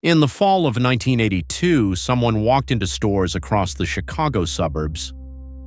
In the fall of 1982, someone walked into stores across the Chicago suburbs.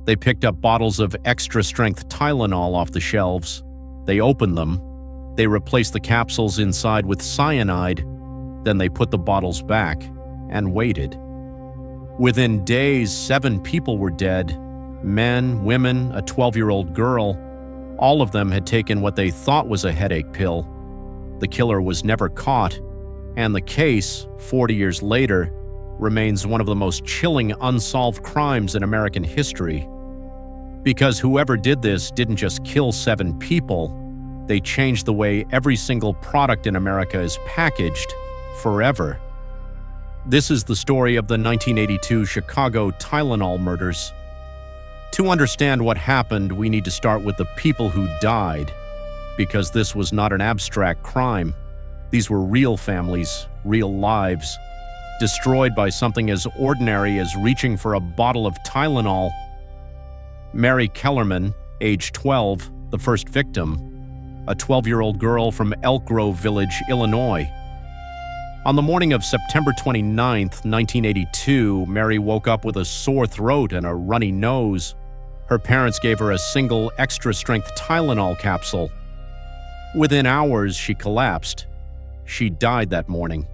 They picked up bottles of Extra-Strength Tylenol off the shelves. They opened them. They replaced the capsules inside with cyanide. Then they put the bottles back and waited. Within days, 7 people were dead. Men, women, a 12-year-old girl. All of them had taken what they thought was a headache pill. The killer was never caught, and the case, 40 years later, remains one of the most chilling unsolved crimes in American history. Because whoever did this didn't just kill 7 people, they changed the way every single product in America is packaged forever. This is the story of the 1982 Chicago Tylenol murders. To understand what happened, we need to start with the people who died, because this was not an abstract crime. These were real families, real lives, destroyed by something as ordinary as reaching for a bottle of Tylenol. Mary Kellerman, age 12, the first victim, a 12-year-old girl from Elk Grove Village, Illinois. On the morning of September 29, 1982, Mary woke up with a sore throat and a runny nose. Her parents gave her a single extra-strength Tylenol capsule. Within hours, she collapsed. She died that morning.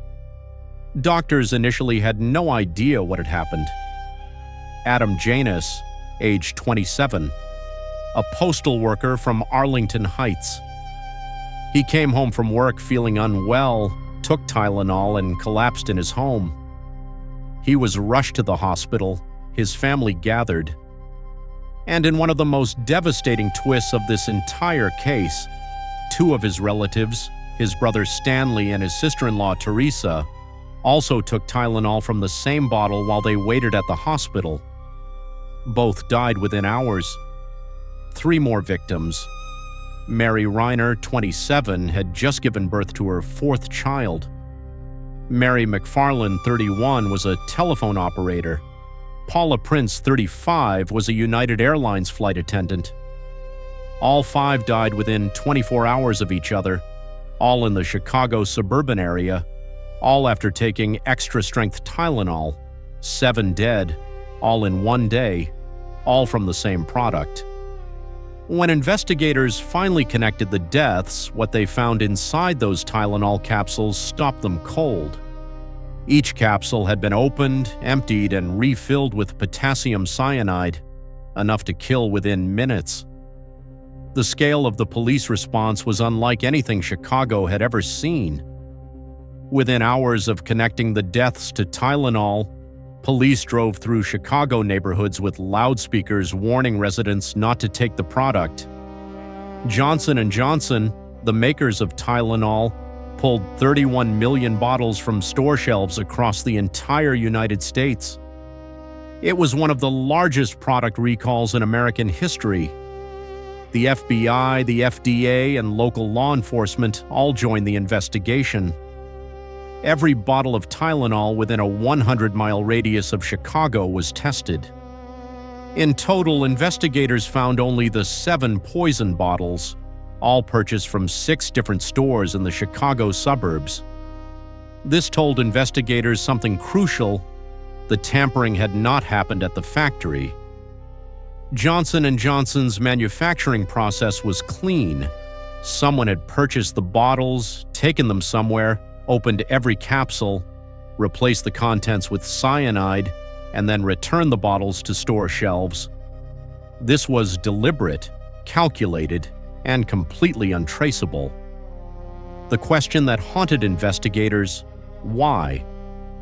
Doctors initially had no idea what had happened. Adam Janus, age 27, a postal worker from Arlington Heights. He came home from work feeling unwell, took Tylenol, and collapsed in his home. He was rushed to the hospital. His family gathered. And in one of the most devastating twists of this entire case, 2 of his relatives, his brother Stanley and his sister-in-law Teresa, also took Tylenol from the same bottle while they waited at the hospital. Both died within hours. 3 more victims. Mary Reiner, 27, had just given birth to her 4th child. Mary McFarland, 31, was a telephone operator. Paula Prince, 35, was a United Airlines flight attendant. All 5 died within 24 hours of each other, all in the Chicago suburban area, all after taking extra-strength Tylenol. 7 dead, all in one day, all from the same product. When investigators finally connected the deaths, what they found inside those Tylenol capsules stopped them cold. Each capsule had been opened, emptied, and refilled with potassium cyanide, enough to kill within minutes. The scale of the police response was unlike anything Chicago had ever seen. Within hours of connecting the deaths to Tylenol, police drove through Chicago neighborhoods with loudspeakers warning residents not to take the product. Johnson & Johnson, the makers of Tylenol, pulled 31 million bottles from store shelves across the entire United States. It was one of the largest product recalls in American history. The FBI, the FDA, and local law enforcement all joined the investigation. Every bottle of Tylenol within a 100-mile radius of Chicago was tested. In total, investigators found only the 7 poison bottles, all purchased from 6 different stores in the Chicago suburbs. This told investigators something crucial: the tampering had not happened at the factory. Johnson & Johnson's manufacturing process was clean. Someone had purchased the bottles, taken them somewhere, opened every capsule, replaced the contents with cyanide, and then returned the bottles to store shelves. This was deliberate, calculated, and completely untraceable. The question that haunted investigators: why?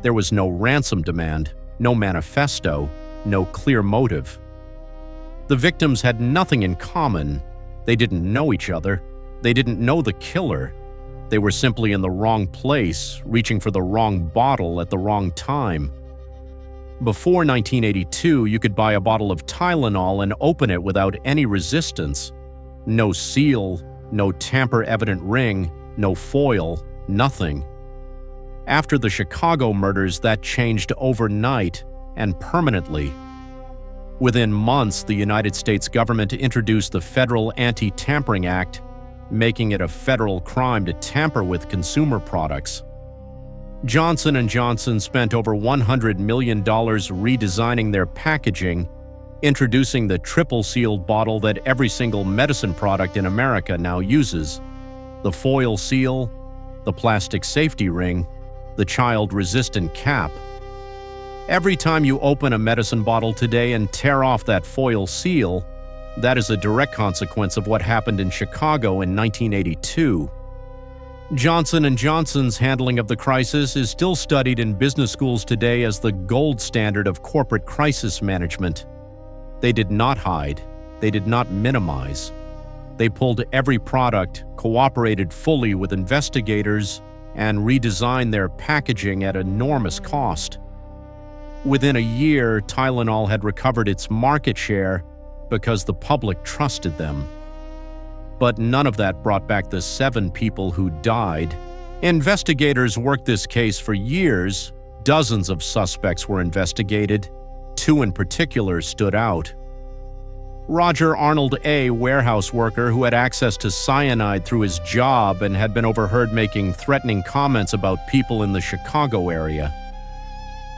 There was no ransom demand, no manifesto, no clear motive. The victims had nothing in common. They didn't know each other. They didn't know the killer. They were simply in the wrong place, reaching for the wrong bottle at the wrong time. Before 1982, you could buy a bottle of Tylenol and open it without any resistance. No seal, no tamper-evident ring, no foil, nothing. After the Chicago murders, that changed overnight and permanently. Within months, the United States government introduced the Federal Anti-Tampering Act, making it a federal crime to tamper with consumer products. Johnson & Johnson spent over $100 million redesigning their packaging, introducing the triple-sealed bottle that every single medicine product in America now uses. The foil seal, the plastic safety ring, the child-resistant cap. Every time you open a medicine bottle today and tear off that foil seal, that is a direct consequence of what happened in Chicago in 1982. Johnson & Johnson's handling of the crisis is still studied in business schools today as the gold standard of corporate crisis management. They did not hide. They did not minimize. They pulled every product, cooperated fully with investigators, and redesigned their packaging at enormous cost. Within a year, Tylenol had recovered its market share because the public trusted them. But none of that brought back the 7 people who died. Investigators worked this case for years. Dozens of suspects were investigated. 2 in particular stood out. Roger Arnold, a warehouse worker who had access to cyanide through his job and had been overheard making threatening comments about people in the Chicago area.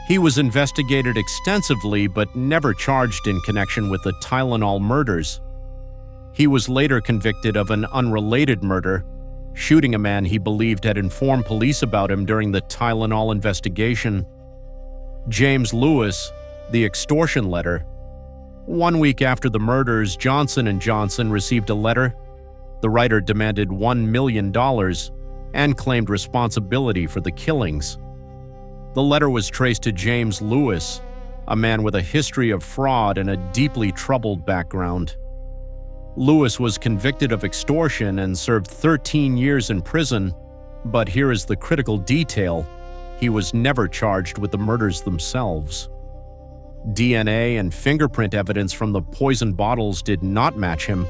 He was investigated extensively but never charged in connection with the Tylenol murders. He was later convicted of an unrelated murder, shooting a man he believed had informed police about him during the Tylenol investigation. James Lewis, the extortion letter. 1 week after the murders, Johnson & Johnson received a letter. The writer demanded $1 million and claimed responsibility for the killings. The letter was traced to James Lewis, a man with a history of fraud and a deeply troubled background. Lewis was convicted of extortion and served 13 years in prison, but here is the critical detail: he was never charged with the murders themselves. DNA and fingerprint evidence from the poison bottles did not match him.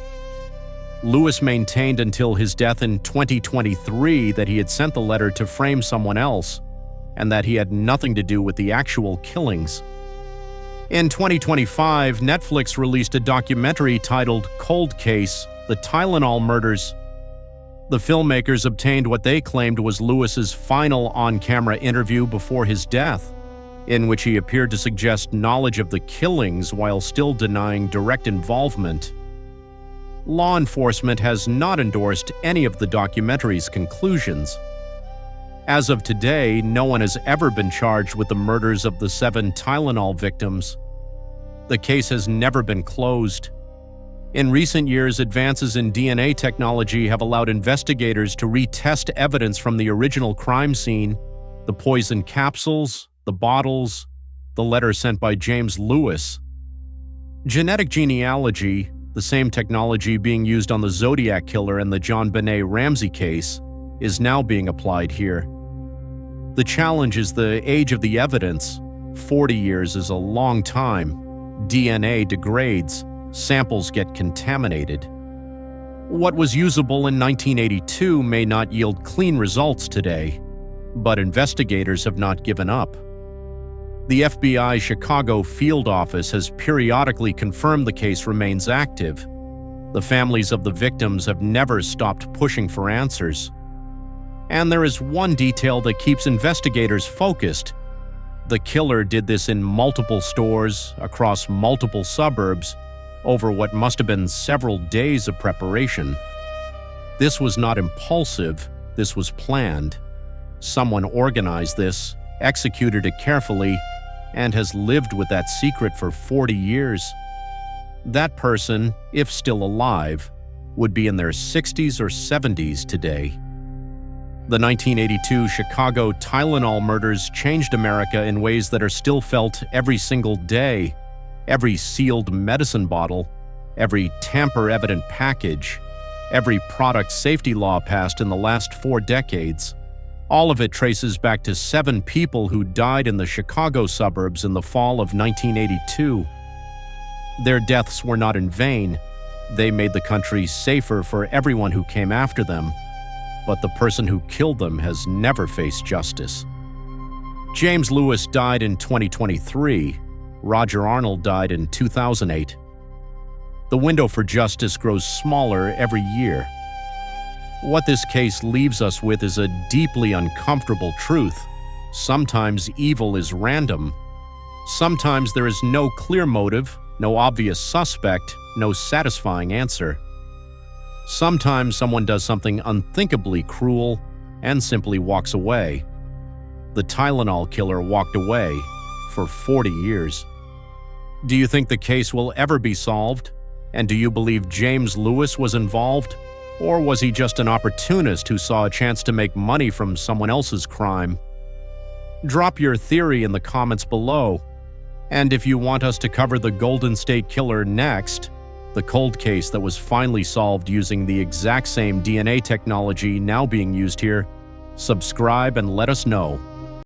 Lewis maintained until his death in 2023 that he had sent the letter to frame someone else, and that he had nothing to do with the actual killings. In 2025, Netflix released a documentary titled Cold Case: The Tylenol Murders. The filmmakers obtained what they claimed was Lewis's final on-camera interview before his death, in which he appeared to suggest knowledge of the killings while still denying direct involvement. Law enforcement has not endorsed any of the documentary's conclusions. As of today, no one has ever been charged with the murders of the 7 Tylenol victims. The case has never been closed. In recent years, advances in DNA technology have allowed investigators to retest evidence from the original crime scene: the poison capsules, the bottles, the letter sent by James Lewis. Genetic genealogy, the same technology being used on the Zodiac Killer and the John Benet Ramsey case, is now being applied here. The challenge is the age of the evidence. 40 years is a long time. DNA degrades. Samples get contaminated. What was usable in 1982 may not yield clean results today, but investigators have not given up. The FBI Chicago field office has periodically confirmed the case remains active. The families of the victims have never stopped pushing for answers. And there is one detail that keeps investigators focused. The killer did this in multiple stores, across multiple suburbs, over what must have been several days of preparation. This was not impulsive, this was planned. Someone organized this, executed it carefully, and has lived with that secret for 40 years. That person, if still alive, would be in their 60s or 70s today. The 1982 Chicago Tylenol murders changed America in ways that are still felt every single day. Every sealed medicine bottle, every tamper-evident package, every product safety law passed in the last 4 decades. All of it traces back to 7 people who died in the Chicago suburbs in the fall of 1982. Their deaths were not in vain. They made the country safer for everyone who came after them. But the person who killed them has never faced justice. James Lewis died in 2023. Roger Arnold died in 2008. The window for justice grows smaller every year. What this case leaves us with is a deeply uncomfortable truth. Sometimes evil is random. Sometimes there is no clear motive, no obvious suspect, no satisfying answer. Sometimes someone does something unthinkably cruel and simply walks away. The Tylenol killer walked away for 40 years. Do you think the case will ever be solved? And do you believe James Lewis was involved? Or was he just an opportunist who saw a chance to make money from someone else's crime? Drop your theory in the comments below. And if you want us to cover the Golden State Killer next, the cold case that was finally solved using the exact same DNA technology now being used here, subscribe and let us know.